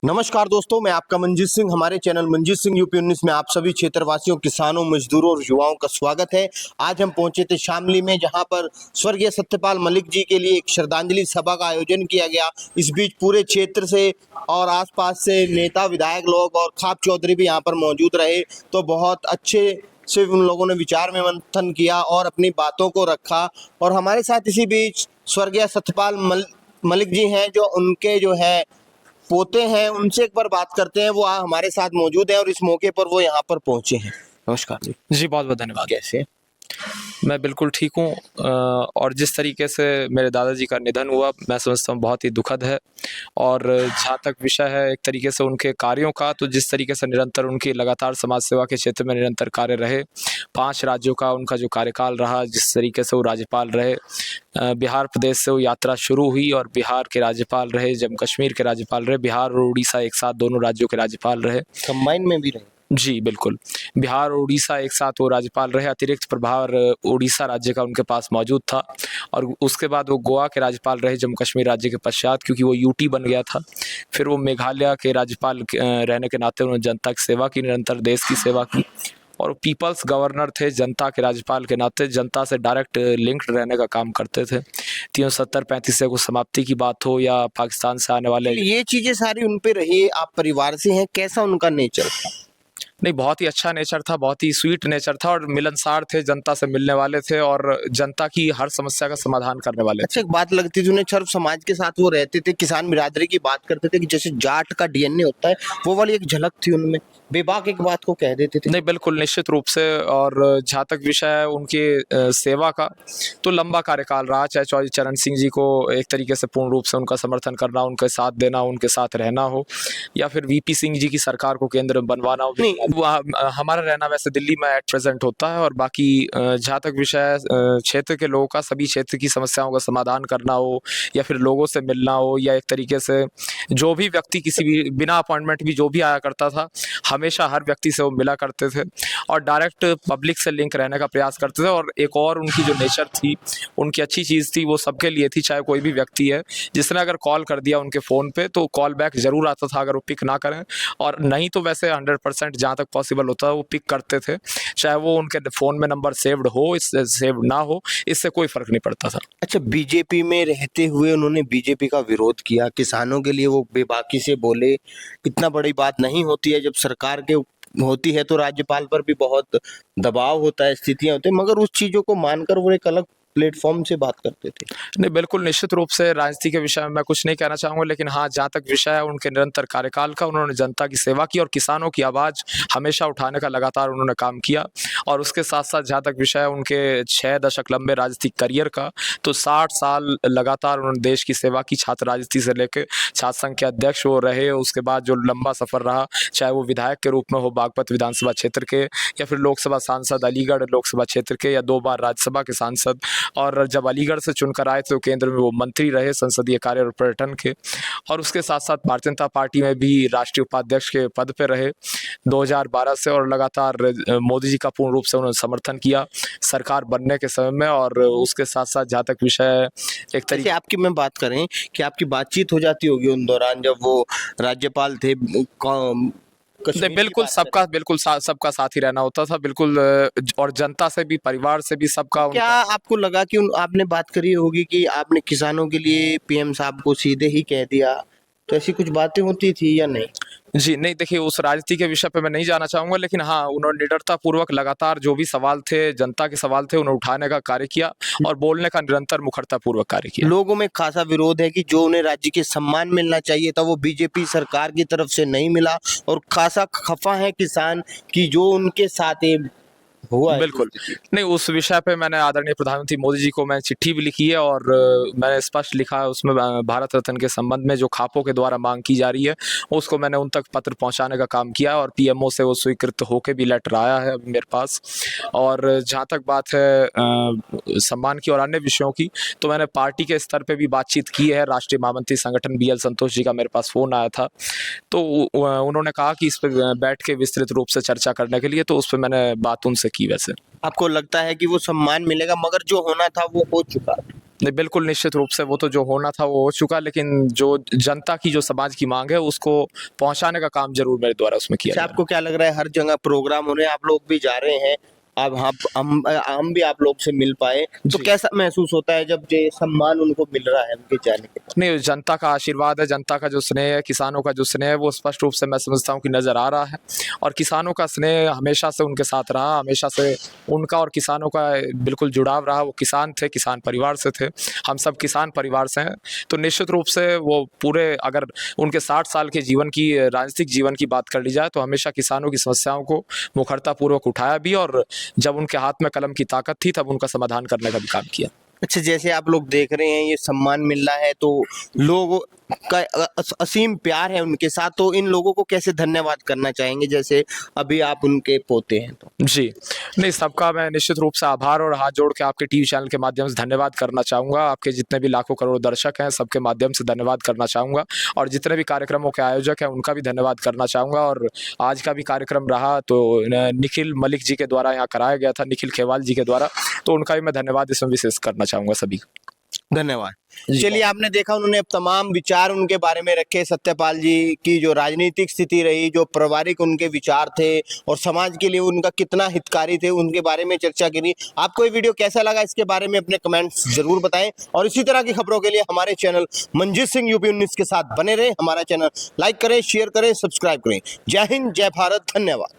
नमस्कार दोस्तों, मैं आपका मंजीत सिंह। हमारे चैनल मंजीत सिंह यूपी 19 में आप सभी क्षेत्रवासियों, किसानों, मजदूरों और युवाओं का स्वागत है। आज हम पहुंचे थे शामली में, जहां पर स्वर्गीय सत्यपाल मलिक जी के लिए एक श्रद्धांजलि सभा का आयोजन किया गया। इस बीच पूरे क्षेत्र से और आसपास से नेता, विधायक लोग और खाप चौधरी भी यहां पर मौजूद रहे। तो बहुत अच्छे से उन लोगों ने विचार में मंथन किया और अपनी बातों को रखा। और हमारे साथ इसी बीच स्वर्गीय सत्यपाल मलिक जी हैं, जो उनके जो है पोते हैं। उनसे एक बार बात करते हैं। वो हमारे साथ मौजूद है और इस मौके पर वो यहाँ पर पहुंचे हैं। नमस्कार जी। जी, बहुत-बहुत धन्यवाद। कैसे हैं? मैं बिल्कुल ठीक हूँ और जिस तरीके से मेरे दादाजी का निधन हुआ, मैं समझता हूँ बहुत ही दुखद है। और जहाँ तक विषय है एक तरीके से उनके कार्यों का, तो जिस तरीके से निरंतर उनकी लगातार समाज सेवा के क्षेत्र में निरंतर कार्य रहे, 5 राज्यों का उनका जो कार्यकाल रहा, जिस तरीके से वो राज्यपाल रहे, बिहार प्रदेश से वो यात्रा शुरू हुई और बिहार के राज्यपाल रहे, जम्मू कश्मीर के राज्यपाल रहे, बिहार और उड़ीसा एक साथ दोनों राज्यों के राज्यपाल रहे। कंबाइन में भी रहे। जी, बिल्कुल। बिहार और उड़ीसा एक साथ वो राज्यपाल रहे, अतिरिक्त प्रभार उड़ीसा राज्य का उनके पास मौजूद था। और उसके बाद वो गोवा के राज्यपाल रहे जम्मू कश्मीर राज्य के पश्चात, क्योंकि वो यूटी बन गया था। फिर वो मेघालय के राज्यपाल रहने के नाते उन्होंने जनता की सेवा की, निरंतर देश की सेवा की। और पीपल्स गवर्नर थे, जनता के राज्यपाल के नाते जनता से डायरेक्ट लिंक्ड रहने का काम करते थे। 370-35 को समाप्ति की बात हो या पाकिस्तान से आने वाले। ये चीजें सारी उन पे रही। आप परिवार से हैं, कैसा उनका नेचर था? नहीं, बहुत ही अच्छा नेचर था, बहुत ही स्वीट नेचर था और मिलनसार थे, जनता से मिलने वाले थे और जनता की हर समस्या का समाधान करने वाले थे। अच्छा, एक बात लगती थी उन्हें, सर्व समाज के साथ वो रहते थे, किसान बिरादरी की बात करते थे कि जैसे जाट का डीएनए होता है, वो वाली एक झलक थी उनमें। बेबाक एक बात को कह देते थे। नहीं, बिल्कुल निश्चित रूप से। और जहाँ तक विषय है उनकी सेवा का, तो लंबा कार्यकाल रहा, चाहे चौधरी चरण सिंह जी को एक तरीके से पूर्ण रूप से उनका समर्थन करना, उनके साथ देना, उनके साथ रहना हो, या फिर वीपी सिंह जी की सरकार को केंद्र में बनवाना हो। नहीं, हमारा रहना वैसे दिल्ली में एट प्रेजेंट होता है। और बाकी जहाँ तक विषय है क्षेत्र के लोगों का, सभी क्षेत्र की समस्याओं का समाधान करना हो या फिर लोगों से मिलना हो, या एक तरीके से जो भी व्यक्ति किसी भी बिना अपॉइंटमेंट भी जो भी आया करता था, हमेशा हर व्यक्ति से वो मिला करते थे और डायरेक्ट पब्लिक से लिंक रहने का प्रयास करते थे। और एक और उनकी जो नेचर थी, उनकी अच्छी चीज़ थी, वो सबके लिए थी, चाहे कोई भी व्यक्ति है, जिसने अगर कॉल कर दिया उनके फ़ोन पे तो कॉल बैक ज़रूर आता था, अगर वो पिक ना करें। और नहीं तो वैसे 100% जहाँ तक पॉसिबल होता है वो पिक करते थे, चाहे वो उनके फ़ोन में नंबर सेव्ड हो, इससे सेव्ड ना हो, इससे कोई फ़र्क नहीं पड़ता था। अच्छा, बीजेपी में रहते हुए उन्होंने बीजेपी का विरोध किया, किसानों के लिए वो बेबाकी से बोले। इतना बड़ी बात नहीं होती है, जब सरकार के होती है तो राज्यपाल पर भी बहुत दबाव होता है, स्थितियां होती है, मगर उस चीजों को मानकर वो एक अलग प्लेटफॉर्म से बात करते थे। नहीं, बिल्कुल निश्चित रूप से राजनीति के विषय में मैं कुछ नहीं कहना चाहूँगा, लेकिन हाँ, जहाँ तक विषय है उनके निरंतर कार्यकाल का, उन्होंने जनता की सेवा की और किसानों की आवाज़ हमेशा उठाने का लगातार उन्होंने काम किया। और उसके साथ-साथ जहाँ तक विषय है उनके 6 दशक लंबे राजनीतिक करियर का, तो 60 साल लगातार उन्होंने देश की सेवा की, छात्र राजनीति से लेके छात्र संघ के अध्यक्ष वो रहे। उसके बाद जो लंबा सफ़र रहा, चाहे वो विधायक के रूप में हो बागपत विधानसभा क्षेत्र के, या फिर लोकसभा सांसद अलीगढ़ लोकसभा क्षेत्र के, या 2 बार राज्यसभा के सांसद। और जब अलीगढ़ से चुनकर आए तो केंद्र में वो मंत्री रहे संसदीय कार्य और पर्यटन के। और उसके साथ साथ भारतीय जनता पार्टी में भी राष्ट्रीय उपाध्यक्ष के पद पे रहे 2012 से, और लगातार मोदी जी का पूर्ण रूप से उन्होंने समर्थन किया सरकार बनने के समय में। और उसके साथ साथ जहाँ तक विषय एक तरीके आपकी मैं बात करें कि आपकी बातचीत हो जाती होगी उन दौरान जब वो राज्यपाल थे, नहीं, बिल्कुल सबका साथ ही रहना होता था, बिल्कुल। और जनता से भी, परिवार से भी, सबका क्या आपको लगा कि आपने बात करी होगी कि आपने किसानों के लिए पीएम साहब को सीधे ही कह दिया, तो ऐसी कुछ बातें होती थी या नहीं? जी, नहीं, देखिए उस राजनीति के विषय पे मैं नहीं जाना चाहूँगा, लेकिन हाँ, उन्होंने निडरतापूर्वक लगातार जो भी सवाल थे, जनता के सवाल थे, उन्हें उठाने का कार्य किया और बोलने का निरंतर मुखरतापूर्वक कार्य किया। लोगों में खासा विरोध है कि जो उन्हें राज्य के सम्मान मिलना चाहिए था वो बीजेपी सरकार की तरफ से नहीं मिला, और खासा खफा है किसान कि जो उनके साथ हुआ है। बिल्कुल। नहीं, उस विषय पे मैंने आदरणीय प्रधानमंत्री मोदी जी को मैं चिट्ठी भी लिखी है और मैंने स्पष्ट लिखा है उसमें भारत रत्न के संबंध में जो खापों के द्वारा मांग की जा रही है, उसको मैंने उन तक पत्र पहुंचाने का काम किया है और पीएमओ से वो स्वीकृत होके भी लेटर आया है अभी मेरे पास। और जहाँ तक बात है सम्मान की और अन्य विषयों की, तो मैंने पार्टी के स्तर पे भी बातचीत की है। राष्ट्रीय महामंत्री संगठन बीएल संतोष जी का मेरे पास फ़ोन आया था, तो उन्होंने कहा कि इस पे बैठ के विस्तृत रूप से चर्चा करने के लिए, तो उस पे मैंने बात उनसे की वैसे। आपको लगता है कि वो सम्मान मिलेगा, मगर जो होना था वो हो चुका? नहीं, बिल्कुल निश्चित रूप से वो तो जो होना था वो हो चुका, लेकिन जो जनता की जो समाज की मांग है उसको पहुंचाने का काम जरूर मेरे द्वारा उसमें किया अच्छा, जाएगा। आपको क्या लग रहा है, हर जगह प्रोग्राम हो रहे हैं, आप लोग भी जा रहे हैं, अब हम भी आप लोग से मिल पाए, तो जी। कैसा महसूस होता है जब ये सम्मान उनको मिल रहा है उनके जाने के बाद? नहीं, जनता का आशीर्वाद है, जनता का जो स्नेह है, किसानों का जो स्नेह है वो स्पष्ट रूप से मैं समझता हूँ कि नज़र आ रहा है। और किसानों का स्नेह हमेशा से उनके साथ रहा, हमेशा से उनका और किसानों का बिल्कुल जुड़ाव रहा। वो किसान थे, किसान परिवार से थे, हम सब किसान परिवार से हैं। तो निश्चित रूप से वो पूरे, अगर उनके 60 साल के जीवन की, राजनीतिक जीवन की बात कर ली जाए, तो हमेशा किसानों की समस्याओं को मुखरतापूर्वक उठाया भी, और जब उनके हाथ में कलम की ताकत थी तब उनका समाधान करने का भी काम किया। अच्छा, जैसे आप लोग देख रहे हैं ये सम्मान मिल रहा है, तो लोगों का असीम प्यार है उनके साथ, तो इन लोगों को कैसे धन्यवाद करना चाहेंगे, जैसे अभी आप उनके पोते हैं तो? जी। नहीं, सबका मैं निश्चित रूप से आभार और हाथ जोड़ के आपके टीवी चैनल के माध्यम से धन्यवाद करना चाहूँगा। आपके जितने भी लाखों करोड़ों दर्शक हैं, सबके माध्यम से धन्यवाद करना चाहूँगा, और जितने भी कार्यक्रमों के आयोजक हैं, उनका भी धन्यवाद करना चाहूँगा। और आज का भी कार्यक्रम रहा तो निखिल मलिक जी के द्वारा यहाँ कराया गया था, निखिल खेवाल जी के द्वारा, तो उनका भी मैं धन्यवाद इसमें विशेष करना चाहूँगा सभी का। धन्यवाद। जी। चलिए, आपने देखा उन्होंने अब तमाम विचार उनके बारे में रखे, सत्यपाल जी की जो राजनीतिक स्थिति रही, जो पारिवारिक उनके विचार थे और समाज के लिए उनका कितना हितकारी थे, उनके बारे में चर्चा करी। आपको ये वीडियो कैसा लगा, इसके बारे में अपने कमेंट्स जरूर बताएं, और इसी तरह की खबरों के लिए हमारे चैनल मंजीत सिंह यूपी 19 के साथ बने रहें। हमारा चैनल लाइक करें, शेयर करें, सब्सक्राइब करें। जय हिंद, जय भारत, धन्यवाद।